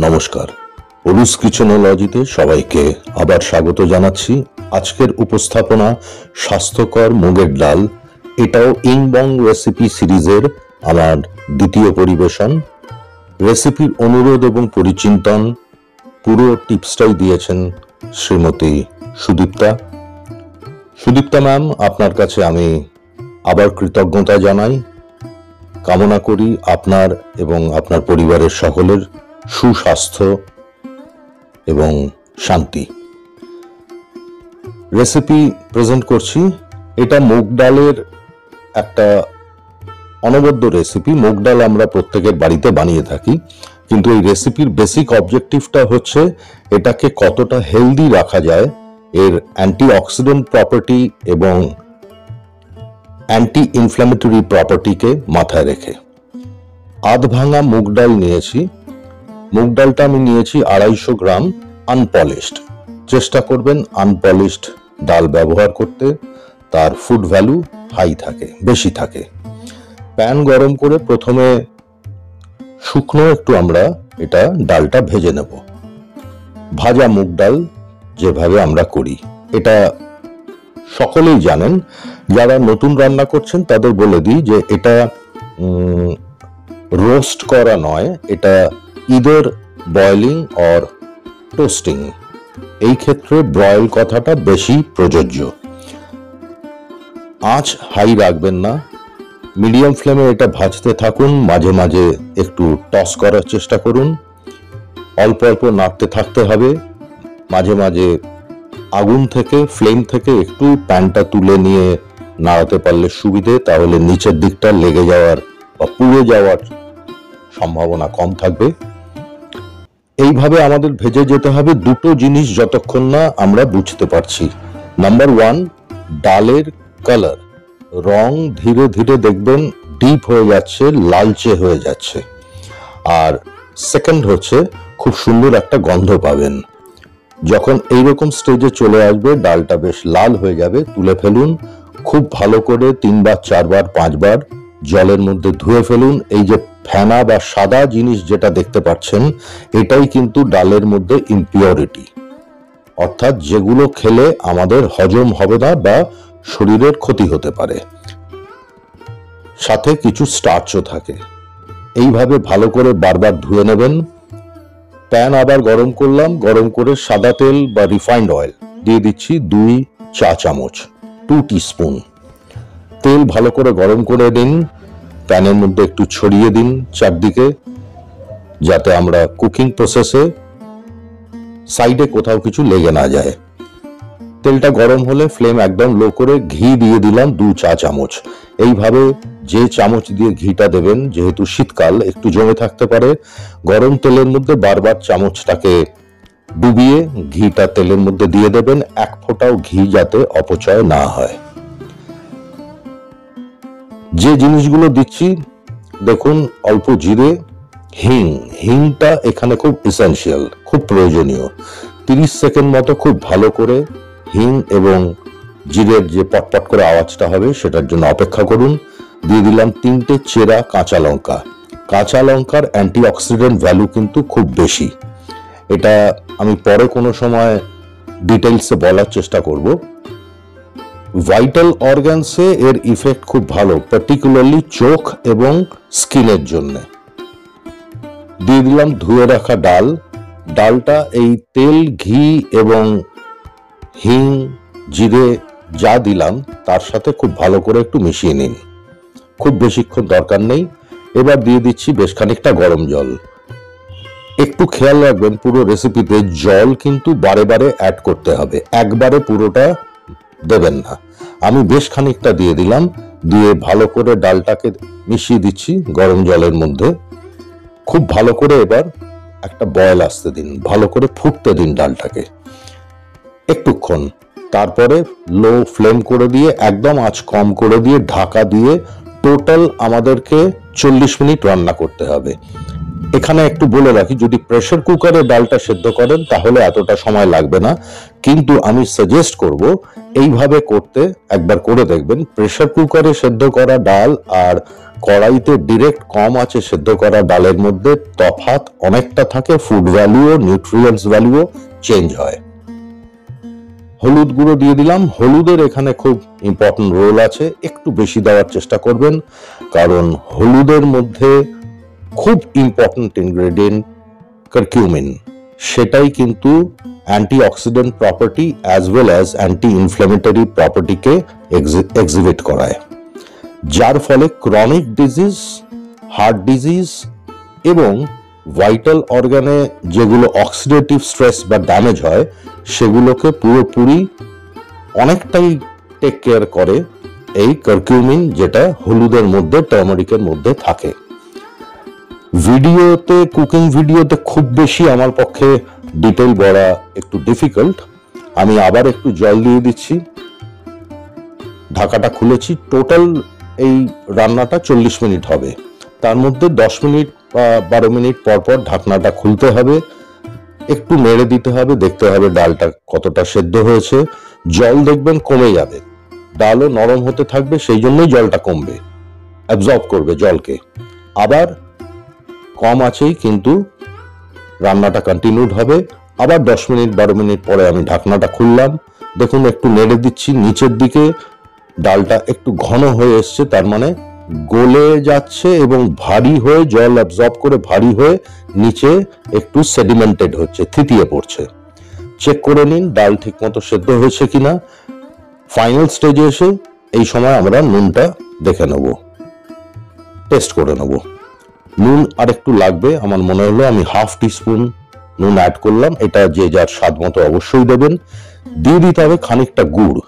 নমস্কার, অলুস কিচেনোলজিতে সবাইকে আবার স্বাগত জানাচ্ছি। আজকের উপস্থাপনা স্বাস্থ্যকর মুগের ডাল। এটাও ইংবং রেসিপি সিরিজের আমার দ্বিতীয় পরিবেশন। রেসিপির অনুরোধ এবং পরিচিন্তন পুরো টিপসটাই দিয়েছেন শ্রীমতী সুদীপ্তা। সুদীপ্তা ম্যাম, আপনার কাছে আমি আবার কৃতজ্ঞতা জানাই। কামনা করি আপনার এবং আপনার পরিবারের সকলের সুস্বাস্থ্য এবং শান্তি। রেসিপি প্রেজেন্ট করছি। এটা মুগ ডালের একটা অনবদ্য রেসিপি। মুগ ডাল আমরা প্রত্যেকের বাড়িতে বানিয়ে থাকি, কিন্তু এই রেসিপির বেসিক অবজেক্টিভটা হচ্ছে এটাকে কতটা হেলদি রাখা যায়, এর অ্যান্টিঅক্সিডেন্ট প্রপার্টি এবং অ্যান্টি ইনফ্ল্যামেটরি প্রপার্টিকে মাথায় রেখে। আধ ভাঙা মুগ ডাল নিয়েছি। মুগ ডালটা আমি নিয়েছি 250 গ্রাম আনপলিশড। চেষ্টা করবেন আনপলিশড ডাল ব্যবহার করতে, তার ফুড ভ্যালু হাই থাকে, বেশি থাকে। প্যান গরম করে প্রথমে শুকনো একটু আমরা এটা ডালটা ভেজে নেব। ভাজা মুগ ডাল যেভাবে আমরা করি, এটা সকলেই জানেন। যারা নতুন রান্না করছেন তাদের বলে দিই যে এটা রোস্ট করা নয়, এটা ইদার বয়লিং অর টোস্টিং। এই ক্ষেত্রে ব্রয়েল কথাটা বেশি প্রযোজ্য। আঁচ হাই রাখবেন না, মিডিয়াম ফ্লেমে এটা ভাজতে থাকুন। মাঝে মাঝে একটু টস করার চেষ্টা করুন, অল্প অল্প নাড়তে থাকতে হবে। মাঝে মাঝে আগুন থেকে, ফ্লেম থেকে একটু প্যানটা তুলে নিয়ে নাড়াতে পারলে সুবিধে, তাহলে নিচের দিকটা লেগে যাওয়ার বা পুড়ে যাওয়ার সম্ভাবনা কম থাকবে। এইভাবে আমাদের ভেজে যেতে হবে। দুটো জিনিস যতক্ষণ না আমরা বুঝতে পারছি। নাম্বার 1, ডালের কালার, রং ধীরে ধীরে দেখবেন ডিপ হয়ে যাচ্ছে, লালচে হয়ে যাচ্ছে। আর সেকেন্ড হচ্ছে খুব সুন্দর একটা গন্ধ পাবেন। যখন এইরকম স্টেজে চলে আসবে, ডালটা বেশ লাল হয়ে যাবে, তুলে ফেলুন। খুব ভালো করে 3 বার 4 বার 5 বার জলের মধ্যে ধুয়ে ফেলুন। এই যে ফেনা বা সাদা জিনিস যেটা দেখতে পাচ্ছেন, এটাই কিন্তু ডালের মধ্যে ইমপিউরিটি, অর্থাৎ যেগুলো খেলে আমাদের হজম হবে না বা শরীরের ক্ষতি হতে পারে। সাথে কিছু স্টার্চও থাকে। এইভাবে ভালো করে বারবার ধুয়ে নেবেন। প্যান আবার গরম করলাম। গরম করে সাদা তেল বা রিফাইন্ড অয়েল দিয়ে দিচ্ছি 2 চা চামচ, 2 টিস্পুন। তেল ভালো করে গরম করে দিন। প্যানের মধ্যে একটু ছড়িয়ে দিন চারদিকে, যাতে আমরা কুকিং প্রসেসে সাইডে কোথাও কিছু লেগে না যায়। তেলটা গরম হলে ফ্লেম একদম লো করে ঘি দিয়ে দিলাম 2 চা চামচ। এইভাবে যে চামচ দিয়ে ঘিটা দেবেন, যেহেতু শীতকাল একটু জমে থাকতে পারে, গরম তেলের মধ্যে বারবার চামচটাকে ডুবিয়ে ঘিটা তেলের মধ্যে দিয়ে দেবেন। এক ফোঁটাও ঘি যাতে অপচয় না হয়। যে জিনিসগুলো দিচ্ছি দেখুন, অল্প জিরে, হিংটা এখানে খুব এসেনশিয়াল, খুব প্রয়োজনীয়। 30 সেকেন্ড মতো খুব ভালো করে হিং এবং জিরের যে পটপট করে আওয়াজটা হবে সেটার জন্য অপেক্ষা করুন। দিয়ে দিলাম 3টে চেরা কাঁচা লঙ্কা। কাঁচা লঙ্কার অ্যান্টিঅক্সিডেন্ট ভ্যালু কিন্তু খুব বেশি। এটা আমি পরে কোনো সময় ডিটেইলসে বলার চেষ্টা করব। ভাইটাল অর্গানসে এর ইফেক্ট খুব ভালো, পার্টিকুলারলি চোখ এবং স্কিনের জন্য। দিয়ে দিলাম ধুয়ে রাখা ডাল। ডালটা এই তেল, ঘি এবং হিং, জিরে যা দিলাম তার সাথে খুব ভালো করে একটু মিশিয়ে নিন। খুব বেশিক্ষণ দরকার নেই। এবার দিয়ে দিচ্ছি বেশ খানিকটা গরম জল। একটু খেয়াল রাখবেন, পুরো রেসিপিতে জল কিন্তু বারে বারে অ্যাড করতে হবে, একবারে পুরোটা দেবেন না। আমি বেশ খানিকটা দিয়ে দিলাম। দিয়ে ভালো করে ডালটাকে মিশিয়ে দিচ্ছি গরম জলের মধ্যে। খুব ভালো করে এবার একটা বয়েল আসতে দিন, ভালো করে ফুটতে দিন ডালটাকে একটুক্ষণ। তারপরে লো ফ্লেম করে দিয়ে, একদম আঁচ কম করে দিয়ে ঢাকা দিয়ে টোটাল আমাদেরকে 40 মিনিট রান্না করতে হবে। এখানে একটু বলে রাখি, যদি প্রেসার কুকারে ডালটা সেদ্ধ করেন তাহলে এতটা সময় লাগবে না, কিন্তু আমি সাজেস্ট করব এইভাবে করতে। একবার করে দেখবেন। প্রেসার কুকারে সেদ্ধ করা ডাল আর কড়াইতে ডিরেক্ট কম আছে সেদ্ধ করা ডালের মধ্যে তফাৎ অনেকটা থাকে, ফুড ভ্যালুও নিউট্রিয়েন্টস ভ্যালুও চেঞ্জ হয়। হলুদ গুঁড়ো দিয়ে দিলাম। হলুদের এখানে খুব ইম্পর্টেন্ট রোল আছে, একটু বেশি দেওয়ার চেষ্টা করবেন, কারণ হলুদের মধ্যে খুব ইম্পর্টেন্ট ইনগ্রেডিয়েন্ট কারকিউমিন, সেটাই কিন্তু antioxidant property as well as anti inflammatory প্রপার্টিকে এক্সিবিট করায়, যার ফলে ক্রনিক ডিজিজ, হার্ট ডিজিজ এবং ভাইটাল অর্গানে যেগুলো অক্সিডেটিভ স্ট্রেস বা ড্যামেজ হয় সেগুলোকে পুরোপুরি অনেকটাই টেক কেয়ার করে এই কারকিউমিন, যেটা হলুদের মধ্যে, টার্মারিকের মধ্যে থাকে। ভিডিওতে, কুকিং ভিডিওতে খুব বেশি আমার পক্ষে ডিটেল বলা একটু ডিফিকাল্ট। আমি আবার একটু জল দিয়ে দিচ্ছি, ঢাকাটা খুলেছি। টোটাল এই রান্নাটা 40 মিনিট হবে, তার মধ্যে 10 মিনিট বা 12 মিনিট পর পর ঢাকনাটা খুলতে হবে, একটু নেড়ে দিতে হবে, দেখতে হবে ডালটা কতটা সেদ্ধ হয়েছে। জল দেখবেন কমে যাবে, ডালও নরম হতে থাকবে, সেই জন্যই জলটা কমবে, অ্যাবজর্ব করবে জলকে। আবার কম আছেই কিন্তু রান্নাটা কন্টিনিউড হবে। আবার 10 মিনিট 12 মিনিট পরে আমি ঢাকনাটা খুললাম, দেখুন একটু নেড়ে দিচ্ছি, নিচের দিকে ডালটা একটু ঘন হয়ে এসছে, তার মানে গলে যাচ্ছে এবং ভারী হয়ে, জল অ্যাবজর্ব করে ভারী হয়ে নিচে একটু সেডিমেন্টেড হচ্ছে, থিতিয়ে পড়ছে। চেক করে নিন ডাল ঠিক মতো সেদ্ধ হয়েছে কিনা। ফাইনাল স্টেজে এসে এই সময় আমরা নুনটা দেখে নেব, টেস্ট করে নেব। নুন আর একটু লাগবে আমার মনে হলো, আমি হাফ টিস্পুন নুন অ্যাড করলাম। এটা যে যার স্বাদ মতো অবশ্যই দেবেন। দিয়ে দিতে হবে খানিকটা গুড়।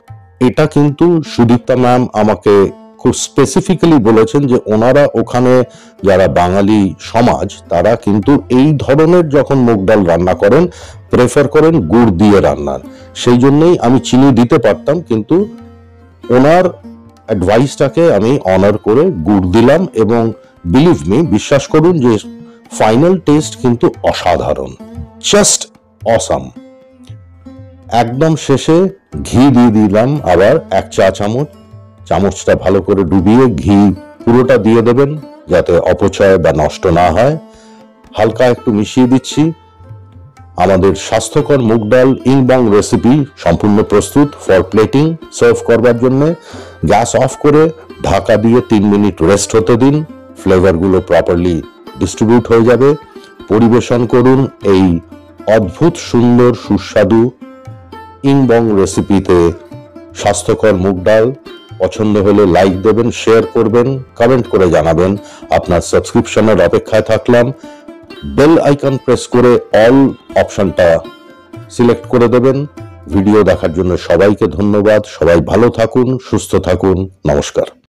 এটা কিন্তু সুদীপ্তা ম্যাম আমাকে খুব স্পেসিফিক্যালি বলেছেন যে ওনারা ওখানে যারা বাঙালি সমাজ, তারা কিন্তু এই ধরনের যখন মুগ ডাল রান্না করেন প্রেফার করেন গুড় দিয়ে রান্নার। সেই জন্যই আমি চিনি দিতে পারতাম, কিন্তু ওনার অ্যাডভাইসটাকে আমি অনার করে গুড় দিলাম, এবং বিলিভ মি, বিশ্বাস করুন যে ফাইনাল টেস্ট কিন্তু অসাধারণ, জাস্ট অসাম। একদম শেষে ঘি দিয়ে দিলাম আবার 1 চা চামচ। চামচটা ভালো করে ডুবিয়ে ঘি পুরোটা দিয়ে দেবেন যাতে অপচয় বা নষ্ট না হয়। হালকা একটু মিশিয়ে দিচ্ছি। আমাদের স্বাস্থ্যকর মুগ ডাল ইংবং রেসিপি সম্পূর্ণ প্রস্তুত ফর প্লেটিং, সার্ভ করবার জন্য। গ্যাস অফ করে ঢাকা দিয়ে 3 মিনিট রেস্ট হতে দিন, ফ্লেভারগুলো প্রপারলি ডিস্ট্রিবিউট হয়ে যাবে। পরিবেশন করুন এই অদ্ভুত সুন্দর সুস্বাদু ইংবং রেসিপিতে স্বাস্থ্যকর মুগ ডাল। পছন্দ হলে লাইক দেবেন, শেয়ার করবেন, কমেন্ট করে জানাবেন। আপনার সাবস্ক্রিপশনের অপেক্ষায় থাকলাম। বেল আইকন প্রেস করে অল অপশনটা সিলেক্ট করে দেবেন। ভিডিও দেখার জন্য সবাইকে ধন্যবাদ। সবাই ভালো থাকুন, সুস্থ থাকুন। নমস্কার।